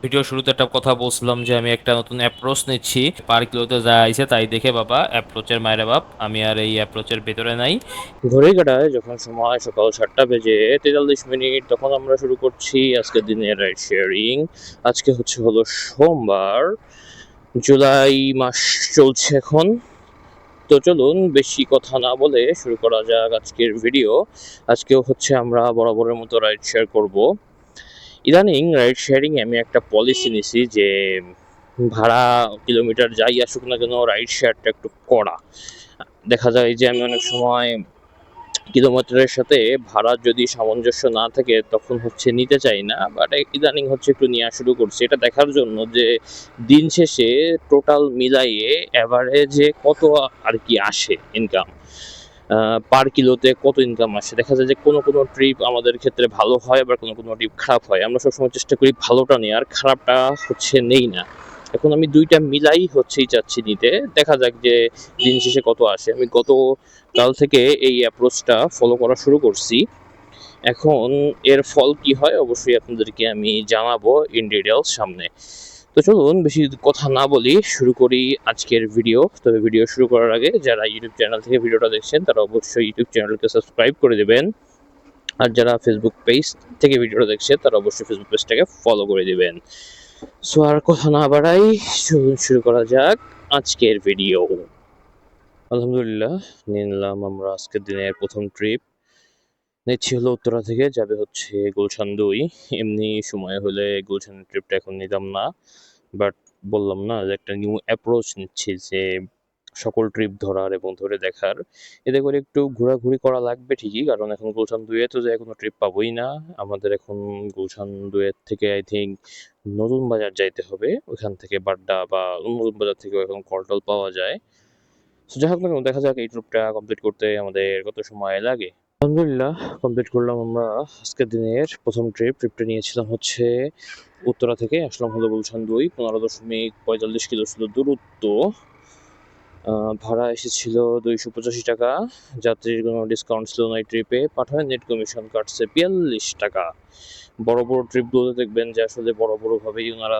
Video শুরুতে একটা কথা বলছিলাম যে আমি একটা নতুন অ্যাপ্রোচ নিচ্ছি। পার কিলোতে যা আইছে তাই দেখে বাবা অ্যাপ্রোচের মায়েরে বাপ, আমি আর এই অ্যাপ্রোচের ভেতরে নাই। ঘড়ি কাটায় যখন সময় সকাল 7:43, তখন আমরা শুরু করছি আজকের দিনের রাইড শেয়ারিং। আজকে হলো সোমবার, জুলাই মাস চলছে এখন। তো চলুন বেশি কথা না বলে শুরু করা যাক আজকের ভিডিও। আজকেও আমরা বরাবরের মতো রাইড শেয়ার করব। ইদানিং রাইড শেয়ারিং আমি একটা পলিসি নিছি যে ভাড়া কিলোমিটার যাই আসুক না কেন রাইড শেয়ারটা একটু করা। দেখা যায় যে আমি অনেক সময় কিলোমিটারের সাথে ভাড়া যদি সামঞ্জস্য না থাকে তখন নিতে চাই না, বাট ইদানিং একটু নেওয়া শুরু করছি, এটা দেখার জন্য যে দিন শেষে টোটাল মিলাইয়ে অ্যাভারেজে কত আর কি আসে ইনকাম, পার কিলোতে কত ইনকাম আসে। দেখা যায় যে কোনো কোনো ট্রিপ আমাদের ক্ষেত্রে ভালো হয়, আবার কোনো কোনো ট্রিপ খারাপ হয়। আমরা সবসময় চেষ্টা করি ভালোটা নেওয়ার, খারাপটা নেই না। এখন আমি দুইটা মিলাই চাচ্ছি নিতে, দেখা যাক যে দিন শেষে কত আসে। আমি গতকাল থেকে এই অ্যাপ্রোচটা ফলো করা শুরু করছি। এখন এর ফল কি হয় অবশ্যই আপনাদেরকে আমি জানাবো ইন ডিটেলস সামনে। তো চলুন বেশি কথা না বলি, শুরু করি আজকের ভিডিও। তবে ভিডিও শুরু করার আগে যারা ইউটিউব চ্যানেল থেকে ভিডিওটা দেখছেন তারা অবশ্যই ইউটিউব চ্যানেলকে সাবস্ক্রাইব করে দেবেন, আর যারা ফেসবুক পেজ থেকে ভিডিওটা দেখছে তারা অবশ্যই ফেসবুক পেজটাকে ফলো করে দিবেন। সো আর কথা না বাড়াই, চলুন শুরু করা যাক আজকের ভিডিও। আলহামদুলিল্লাহ, নিলাম আমরা আজকের দিনের প্রথম ট্রিপ। নিচ্ছি উত্তরা থেকে, যাবে গুলশান 2। এমনি সময় হলে গুলশানের ট্রিপটা এখন নিতাম না, বাট বললাম না যে একটা নিউ অ্যাপ্রোচ নিচ্ছি যে সকল ট্রিপ ধরার এবং ধরে দেখার। এতে করে একটু ঘোরাঘুরি করা লাগবে ঠিকই, কারণ এখন গুলশান 2 তো যে কোনো ট্রিপ পাবোই না। আমাদের এখন গুলশান 2 থেকে আই থিঙ্ক নতুন বাজার যাইতে হবে, ওইখান থেকে বাড্ডা বা নতুন বাজার থেকে এখন কলটল পাওয়া যায়। তো যাই হোক না কেন, দেখা যাক এই ট্রিপটা কমপ্লিট করতে আমাদের কত সময় লাগে। আলহামদুলিল্লাহ, কমপ্লিট করলাম আমরা আজকের দিনের প্রথম ট্রিপটা নিয়েছিলাম উত্তরা থেকে, আসলাম গুলশান 2। 15.45 কিলো ছিল দূরত্ব। ভাড়া এসেছিল 285 টাকা। যাত্রীর কোনো ডিসকাউন্ট ছিল না এই ট্রিপে। পাঠায় নেট কমিশন কাটছে 42 টাকা। বড় বড় ট্রিপগুলোতে দেখবেন যে আসলে বড় বড় ভাবেই ওনারা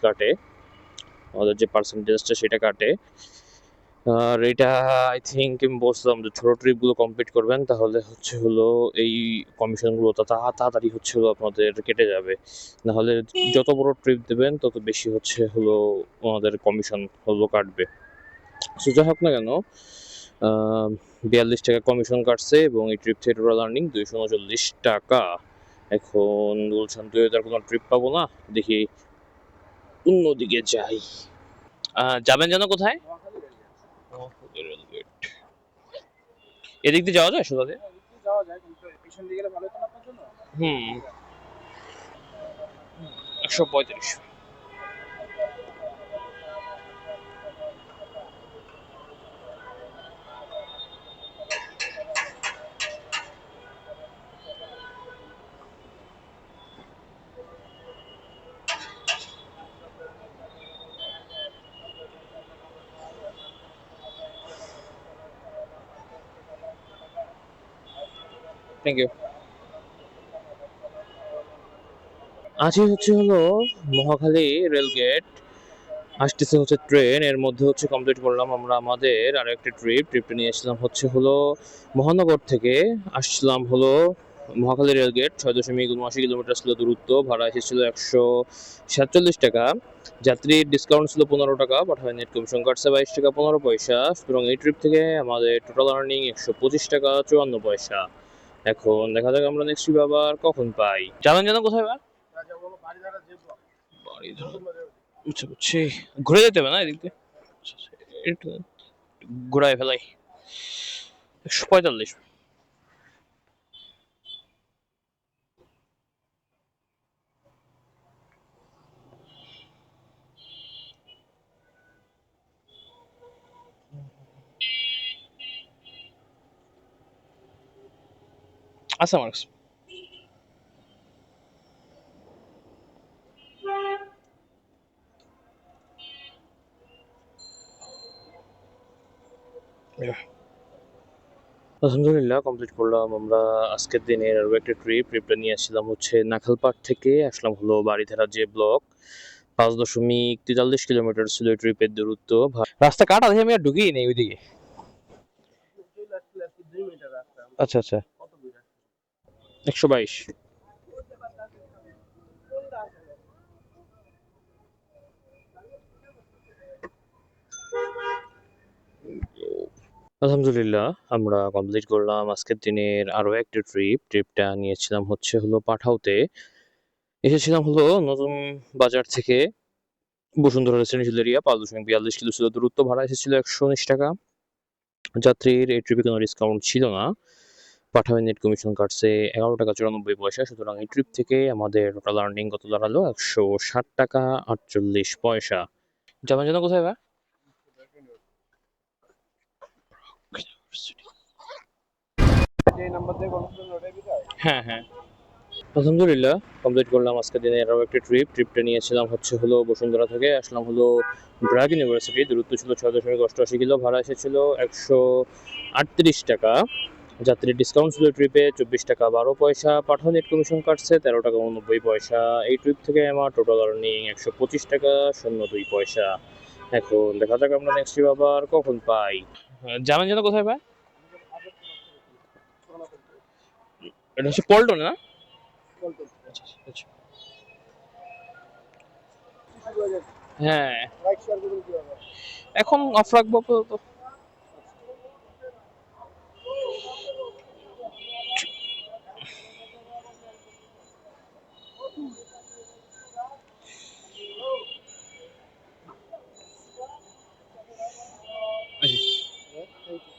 কাটে, আমাদের যে পার্সেন্টেজটা সেটা কাটে। আর এটা আই থিঙ্ক আমি বলছিলাম যে ছোট ট্রিপগুলো কমপ্লিট করবেন তাহলে এই কমিশনগুলো তাড়াতাড়ি আপনাদের কেটে যাবে। নাহলে যত বড় ট্রিপ দেবেন তত বেশি ওনাদের কমিশন কাটবে। সো যাই হোক না কেন, 42 টাকা কমিশন কাটছে এবং এই ট্রিপ থেকে টোটাল আর্নিং 239 টাকা। এখন গুলশান 2 তার কোনো ট্রিপ পাবো না, দেখি অন্যদিকে যাই। যাবেন যেন কোথায়? এদিক দিয়ে যাওয়া যায় সোজা দিয়ে? হুম, 135। Thank you. আজই মহাখালী রেলগেট, আসতেছে ট্রেন। এর মধ্যে কমপ্লিট করলাম আমরা আমাদের আর একটা ট্রিপটা নিয়েছিলাম মহানগর থেকে। আসলাম মহাখালী রেলগেট, 6.79 কিলোমিটার ছিল দূরত্ব। ভাড়া এসেছিল 147 টাকা। যাত্রীর ডিসকাউন্ট ছিল 15 টাকা, পাঠায় নেট কমিশন কাটছে 22 টাকা 15 পয়সা। সুতরাং এই ট্রিপ থেকে আমাদের টোটাল আর্নিং 125 টাকা 54 পয়সা। এখন দেখা যাক আমরা নেক্সট ট্রিপ আবার কখন পাই। জানেন যেন কোথায় বা বাড়ি বুঝছি বুঝছি, ঘুরে যেতে হবে না এদিক দিয়ে? একটু ঘুরাই ফেলাই। 145। আচ্ছা মার্কস। আলহামদুলিল্লাহ কমপ্লিট করলাম আমরা আজকের দিনের আরও একটা ট্রিপটা নিয়ে আসছিলাম হচ্ছে নাখালপাট থেকে আসলাম হলো বাড়িধারা যে ব্লক 5.43 কিলোমিটার ছিল ট্রিপের দূরত্ব। রাস্তা কাটা দেখে আমি আর ঢুকিই নেই ওইদিকে। আচ্ছা আচ্ছা 122। আলহামদুলিল্লাহ আমরা কমপ্লিট করলাম আজকের দিনের আরও একটা ট্রিপটা নিয়েছিলাম হচ্ছে হলো পাঠাওতে। এসেছিলাম হলো নতুন বাজার থেকে বসুন্ধরা রেসিডেন্সিয়াল এরিয়া। 5.42 কিলো ছিল দূরত্ব, ভাড়া এসেছিল 119 টাকা। যাত্রীর এই ট্রিপে কোনো ডিসকাউন্ট ছিল না। পাঠাওয়ের নেট কমিশন কাটছে 11 টাকা 94 পয়সা। সুতরাং এই ট্রিপ থেকে আমাদের টোটাল আর্নিং কত দাঁড়ালো 160 টাকা 48 পয়সা। যাবেন যেন কোথায় বা? হ্যাঁ হ্যাঁ আলহামদুলিল্লাহ কমপ্লিট করলাম আজকের দিনে আরও একটা ট্রিপটা নিয়েছিলাম হচ্ছে হলো বসুন্ধরা থেকে আসলাম হলো ব্র্যাক ইউনিভার্সিটি। দূরত্ব ছিল 6.88 কিলো, ভাড়া এসেছিল 138 টাকা। যাত্রীর ডিসকাউন্ট ছিল ট্রিপে 24 টাকা 12 পয়সা। পাঠাও নেট কমিশন কাটছে 13 টাকা 89 পয়সা। এই ট্রিপ থেকে আমার টোটাল আর্নিং 125 টাকা 02 পয়সা। এখন দেখা যাক আমরা নেক্সট ট্রিপ আবার কখন পাই। জানেন যেন কোথায় পাই? এটা হচ্ছে পল্টনে না? আচ্ছা। হ্যাঁ এখন অফ রাখবো তো।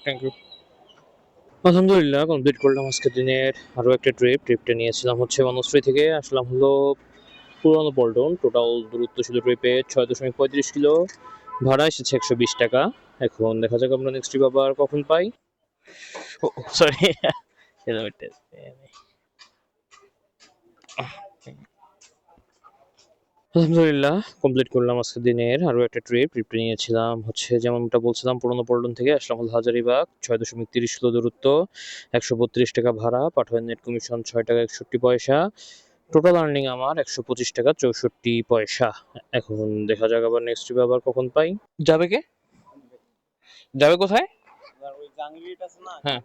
Thank you. আলহামদুলিল্লাহ কমপ্লিট করলাম আজকের দিনের আরও একটা ট্রিপটা নিয়েছিলাম হচ্ছে বনশ্রী থেকে আসলাম হলো পুরানো পল্টন। টোটাল দূরত্ব ছিল ট্রিপে 6.35 কিলো, ভাড়া এসেছে 120 টাকা। এখন দেখা যাক আমরা নেক্সট ট্রিপ আবার কখন পাই। সরি আলহামদুলিল্লাহ কমপ্লিট করলাম আজকের দিনের আরও একটা ট্রিপটা নিয়েছিলাম হচ্ছে যেমনটা বলছিলাম পুরোনো পল্টন থেকে আসলাম হল হাজারিবাগ। 6.30 কিলো দূরত্ব, 132 টাকা ভাড়া। পাঠাওয়ের নেট কমিশন 6 টাকা 61 পয়সা। টোটাল আর্নিং আমার 125 টাকা 64 পয়সা। এখন দেখা যাক আবার নেক্সট ট্রিপ আবার কখন পাই। যাবে কে? যাবে কোথায়? হ্যাঁ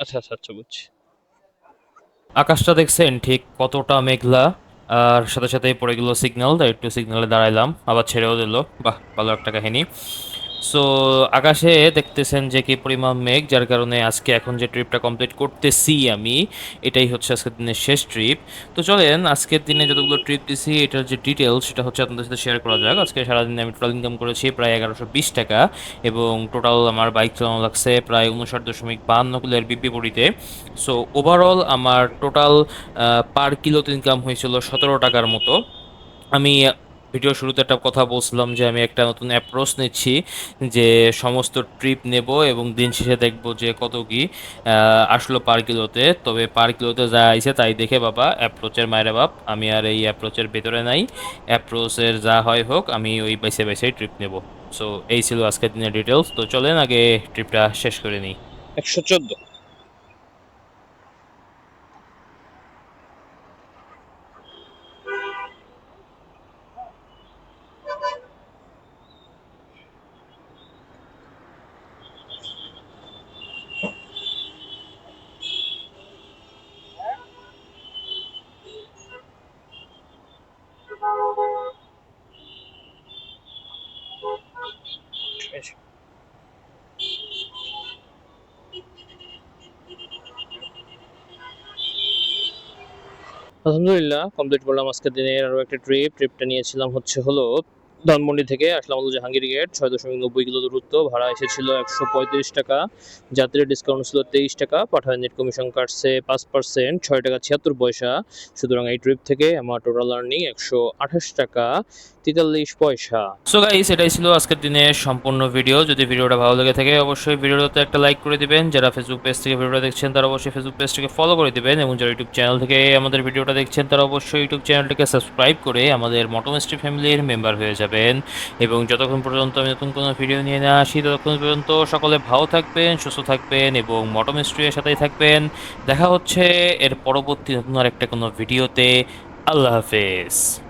আচ্ছা আচ্ছা আচ্ছা বুঝছি। আকাশটা দেখছেন ঠিক কতটা মেঘলা, আর সাথে সাথেই পড়ে গেল সিগন্যাল, তাই একটু সিগন্যালে দাঁড়াইলাম, আবার ছেড়েও দিল। বাহ, ভালো একটা কাহিনী। সো আকাশে দেখতেছেন যে কি পরিমাণ মেঘ, যার কারণে আজকে এখন যে ট্রিপটা কমপ্লিট করতেছি আমি, এটাই হচ্ছে আজকের দিনের শেষ ট্রিপ। তো চলেন আজকের দিনে যতগুলো ট্রিপ দিছি এটার যে ডিটেলস সেটা হচ্ছে আপনাদের সাথে শেয়ার করা যাক। আজকে সারাদিনে আমি টোটাল ইনকাম করেছি প্রায় 1120 টাকা, এবং টোটাল আমার বাইক চালানো লাগছে প্রায় 59.52 কিলোর বিপরীতে। সো ওভারঅল আমার টোটাল পার কিলোতে ইনকাম হয়েছিল 17 টাকার মতো। আমি ভিডিও শুরুতে একটা কথা বলছিলাম যে আমি একটা নতুন অ্যাপ্রোচ নিচ্ছি, যে সমস্ত ট্রিপ নেব এবং দিন শেষে দেখব যে কত কি আসলো পার কিলোতে। তবে পার কিলোতে যা আইছে তাই দেখে বাবা, অ্যাপ্রোচের মায়ের বাপ, আমি আর এই অ্যাপ্রোচের ভেতরে নাই। অ্যাপ্রোচের যা হয় হোক, আমি ওই বাইসে বাইসেই ট্রিপ নেব। সো এই ছিল আজকের দিনের ডিটেলস। তো চলেন আগে ট্রিপটা শেষ করে নিই। 114। আলহামদুলিল্লাহ কমপ্লিট করলাম আজকের দিনের আরও একটা ট্রিপটা নিয়েছিলাম হচ্ছে হলো ধানমন্ডি থেকে আসলাম হলো জাহাঙ্গীর গেট। 6.90 কিলো দূরত্ব, ভাড়া এসেছিল 135 টাকা। যাত্রীর ডিসকাউন্ট ছিল 23 টাকা। পাঠাওয়ের নেট কমিশন কাটছে 5%, 6 টাকা 76 পয়সা। সুতরাং এই ট্রিপ থেকে আমার টোটাল আর্নিং 128 টাকা 43 পয়সা। সো গাইস, এটাই ছিল আজকের দিনের সম্পূর্ণ ভিডিও। যদি ভিডিওটা ভালো লেগে থাকে অবশ্যই ভিডিওটাতে একটা লাইক করে দিবেন। যারা ফেসবুক পেজ থেকে ভিডিওটা দেখছেন তারা অবশ্যই ফেসবুক পেজটাকে ফলো করে দিবেন, এবং যারা ইউটিউব চ্যানেল থেকে আমাদের ভিডিওটা দেখছেন তারা অবশ্যই ইউটিউব চ্যানেলটাকে সাবস্ক্রাইব করে আমাদের মোটো মিস্ট্রি ফ্যামিলির মেম্বার হয়ে যাবেন। যাবেন। এবং যতক্ষণ পর্যন্ত আমি নতুন কোনো ভিডিও নিয়ে না আসি ততক্ষণ পর্যন্ত সকলে ভালো থাকবেন, সুস্থ থাকবেন এবং মটো মিস্ট্রির সাথেই থাকবেন। দেখা হচ্ছে এর পরবর্তী নতুন আরেকটা কোনো ভিডিওতে। আল্লাহ হাফেজ।